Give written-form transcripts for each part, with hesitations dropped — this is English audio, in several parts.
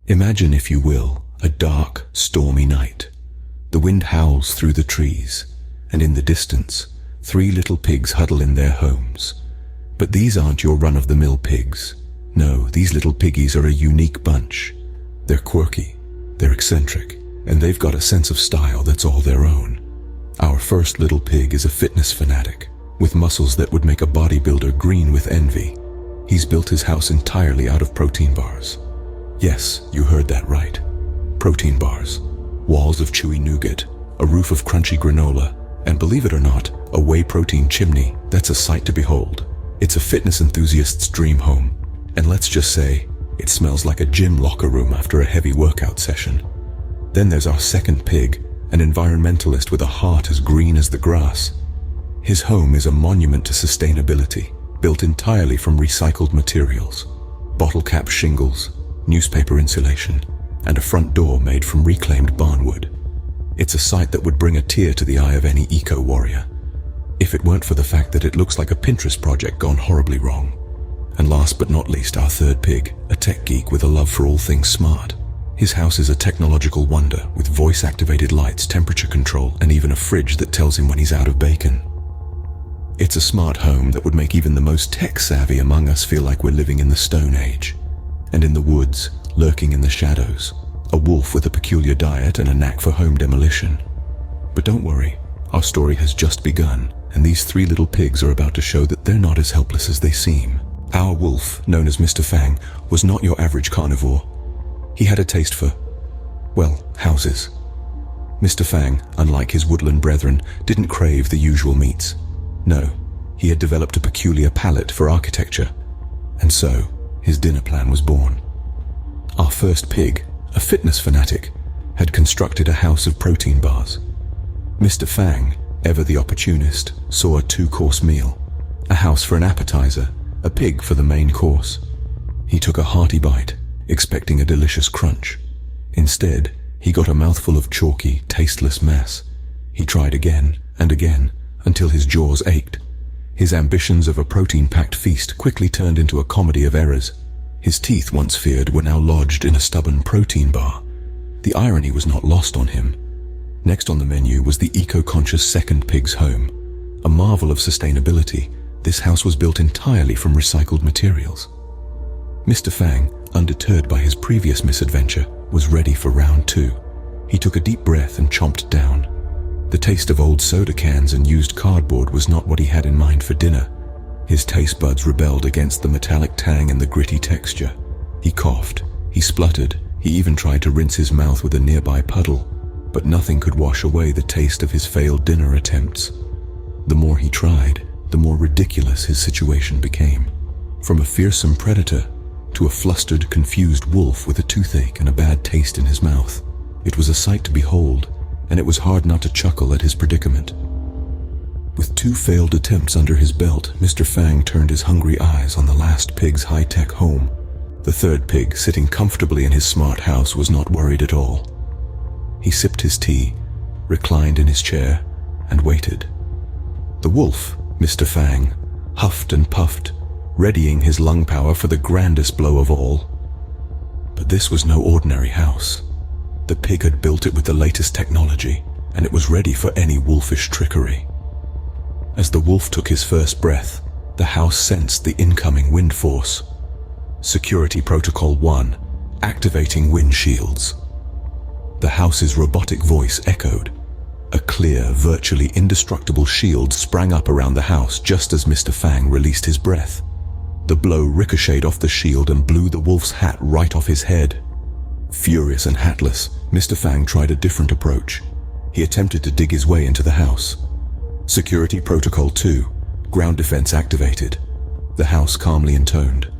Imagine, if you will, a dark, stormy night. The wind howls through the trees, and in the distance, 3 little pigs huddle in their homes. But these aren't your run-of-the-mill pigs. No, these little piggies are a unique bunch. They're quirky, they're eccentric, and they've got a sense of style that's all their own. Our first little pig is a fitness fanatic, with muscles that would make a bodybuilder green with envy. He's built his house entirely out of protein bars. Yes, you heard that right. Protein bars. Walls of chewy nougat, a roof of crunchy granola, and believe it or not, a whey protein chimney that's a sight to behold. It's a fitness enthusiast's dream home, and let's just say, it smells like a gym locker room after a heavy workout session. Then there's our second pig, an environmentalist with a heart as green as the grass. His home is a monument to sustainability, built entirely from recycled materials. Bottle cap shingles, newspaper insulation, and a front door made from reclaimed barnwood. It's a sight that would bring a tear to the eye of any eco-warrior, if it weren't for the fact that it looks like a Pinterest project gone horribly wrong. And last but not least, our third pig, a tech geek with a love for all things smart. His house is a technological wonder with voice-activated lights, temperature control, and even a fridge that tells him when he's out of bacon. It's a smart home that would make even the most tech-savvy among us feel like we're living in the Stone Age. And in the woods, lurking in the shadows, a wolf with a peculiar diet and a knack for home demolition. But don't worry, our story has just begun, and these 3 little pigs are about to show that they're not as helpless as they seem. Our wolf, known as Mr. Fang, was not your average carnivore. He had a taste for, well, houses. Mr. Fang, unlike his woodland brethren, didn't crave the usual meats. No, he had developed a peculiar palate for architecture, and so his dinner plan was born. Our first pig, a fitness fanatic, had constructed a house of protein bars. Mr. Fang, ever the opportunist, saw a 2-course meal, a house for an appetizer, a pig for the main course. He took a hearty bite, expecting a delicious crunch. Instead, he got a mouthful of chalky, tasteless mess. He tried again and again, until his jaws ached. His ambitions of a protein-packed feast quickly turned into a comedy of errors. His teeth, once feared, were now lodged in a stubborn protein bar. The irony was not lost on him. Next on the menu was the eco-conscious second pig's home. A marvel of sustainability, this house was built entirely from recycled materials. Mr. Fang, undeterred by his previous misadventure, was ready for round 2. He took a deep breath and chomped down. The taste of old soda cans and used cardboard was not what he had in mind for dinner. His taste buds rebelled against the metallic tang and the gritty texture. He coughed, he spluttered, he even tried to rinse his mouth with a nearby puddle, but nothing could wash away the taste of his failed dinner attempts. The more he tried, the more ridiculous his situation became. From a fearsome predator to a flustered, confused wolf with a toothache and a bad taste in his mouth. It was a sight to behold, and it was hard not to chuckle at his predicament. With 2 failed attempts under his belt, Mr. Fang turned his hungry eyes on the last pig's high-tech home. The third pig, sitting comfortably in his smart house, was not worried at all. He sipped his tea, reclined in his chair, and waited. The wolf, Mr. Fang, huffed and puffed, readying his lung power for the grandest blow of all. But this was no ordinary house. The pig had built it with the latest technology, and it was ready for any wolfish trickery. As the wolf took his first breath, the house sensed the incoming wind force. Security Protocol 1, activating wind shields. The house's robotic voice echoed. A clear, virtually indestructible shield sprang up around the house just as Mr. Fang released his breath. The blow ricocheted off the shield and blew the wolf's hat right off his head. Furious and hatless, Mr. Fang tried a different approach. He attempted to dig his way into the house. Security Protocol 2, ground defense activated. The house calmly intoned.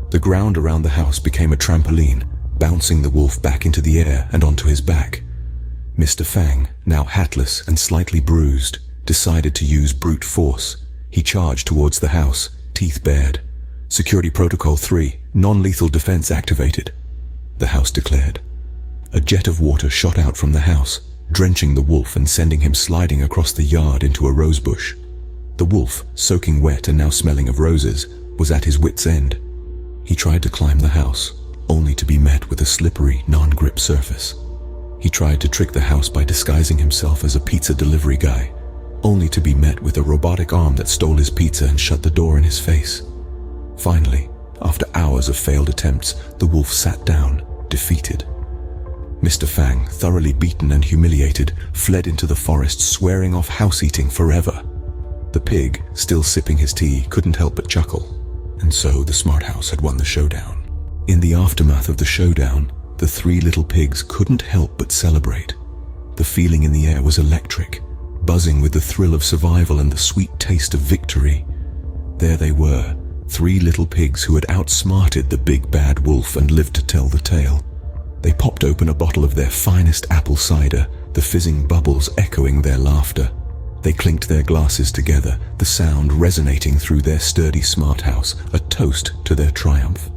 The ground around the house became a trampoline, bouncing the wolf back into the air and onto his back. Mr. Fang, now hatless and slightly bruised, decided to use brute force. He charged towards the house, teeth bared. Security Protocol 3, non-lethal defense activated. The house declared. A jet of water shot out from the house, drenching the wolf and sending him sliding across the yard into a rose bush. The wolf, soaking wet and now smelling of roses, was at his wits' end. He tried to climb the house, only to be met with a slippery, non-grip surface. He tried to trick the house by disguising himself as a pizza delivery guy, only to be met with a robotic arm that stole his pizza and shut the door in his face. Finally, after hours of failed attempts, the wolf sat down, defeated. Mr. Fang, thoroughly beaten and humiliated, fled into the forest, swearing off house-eating forever. The pig, still sipping his tea, couldn't help but chuckle. And so the smart house had won the showdown. In the aftermath of the showdown, the three little pigs couldn't help but celebrate. The feeling in the air was electric, buzzing with the thrill of survival and the sweet taste of victory. There they were, three little pigs who had outsmarted the big bad wolf and lived to tell the tale. They popped open a bottle of their finest apple cider, the fizzing bubbles echoing their laughter. They clinked their glasses together, the sound resonating through their sturdy smart house, a toast to their triumph.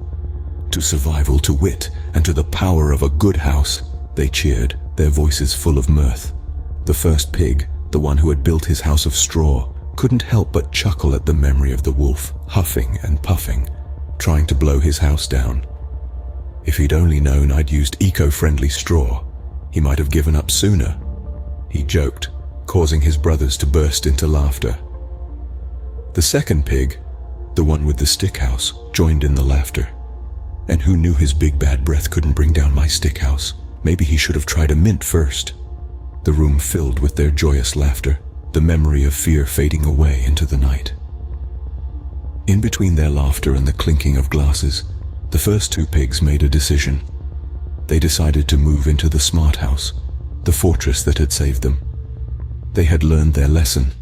To survival, to wit, and to the power of a good house, they cheered, their voices full of mirth. The first pig, the one who had built his house of straw, couldn't help but chuckle at the memory of the wolf, huffing and puffing, trying to blow his house down. If he'd only known I'd used eco-friendly straw, he might have given up sooner, he joked, causing his brothers to burst into laughter. The second pig, the one with the stick house, joined in the laughter. And who knew his big bad breath couldn't bring down my stick house? Maybe he should have tried a mint first. The room filled with their joyous laughter, the memory of fear fading away into the night. In between their laughter and the clinking of glasses, the first two pigs made a decision. They decided to move into the smart house, the fortress that had saved them. They had learned their lesson,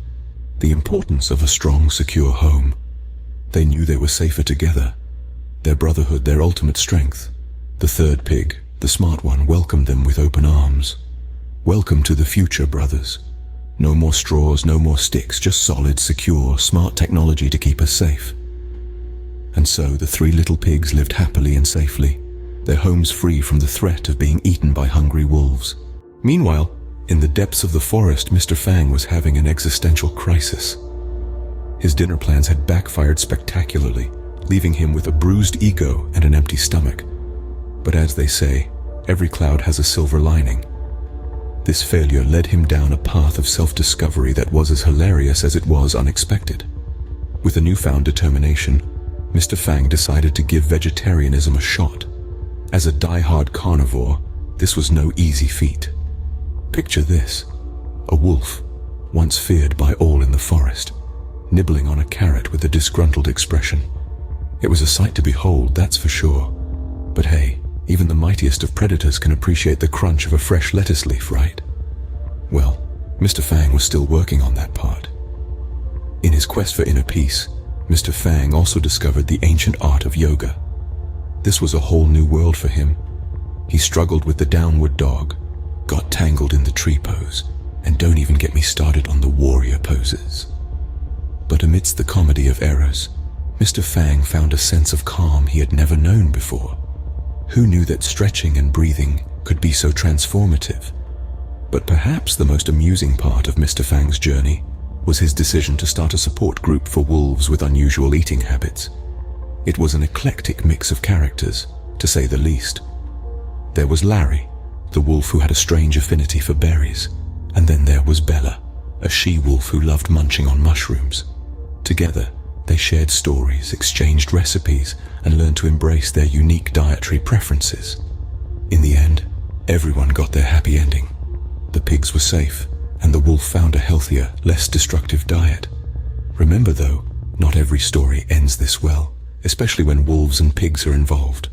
the importance of a strong, secure home. They knew they were safer together, their brotherhood their ultimate strength. The third pig, the smart one, welcomed them with open arms. Welcome to the future, brothers. No more straws, no more sticks, just solid, secure, smart technology to keep us safe. And so the three little pigs lived happily and safely, their homes free from the threat of being eaten by hungry wolves. Meanwhile, in the depths of the forest, Mr. Fang was having an existential crisis. His dinner plans had backfired spectacularly, leaving him with a bruised ego and an empty stomach. But as they say, every cloud has a silver lining. This failure led him down a path of self-discovery that was as hilarious as it was unexpected. With a newfound determination, Mr. Fang decided to give vegetarianism a shot. As a die-hard carnivore, this was no easy feat. Picture this: a wolf, once feared by all in the forest, nibbling on a carrot with a disgruntled expression. It was a sight to behold, that's for sure. But hey, even the mightiest of predators can appreciate the crunch of a fresh lettuce leaf, right? Well, Mr. Fang was still working on that part. In his quest for inner peace, Mr. Fang also discovered the ancient art of yoga. This was a whole new world for him. He struggled with the downward dog, got tangled in the tree pose, and don't even get me started on the warrior poses. But amidst the comedy of errors, Mr. Fang found a sense of calm he had never known before. Who knew that stretching and breathing could be so transformative? But perhaps the most amusing part of Mr. Fang's journey was his decision to start a support group for wolves with unusual eating habits. It was an eclectic mix of characters, to say the least. There was Larry, the wolf who had a strange affinity for berries, and then there was Bella, a she-wolf who loved munching on mushrooms. Together, they shared stories, exchanged recipes, and learned to embrace their unique dietary preferences. In the end, everyone got their happy ending. The pigs were safe, and the wolf found a healthier, less destructive diet. Remember though, not every story ends this well, especially when wolves and pigs are involved.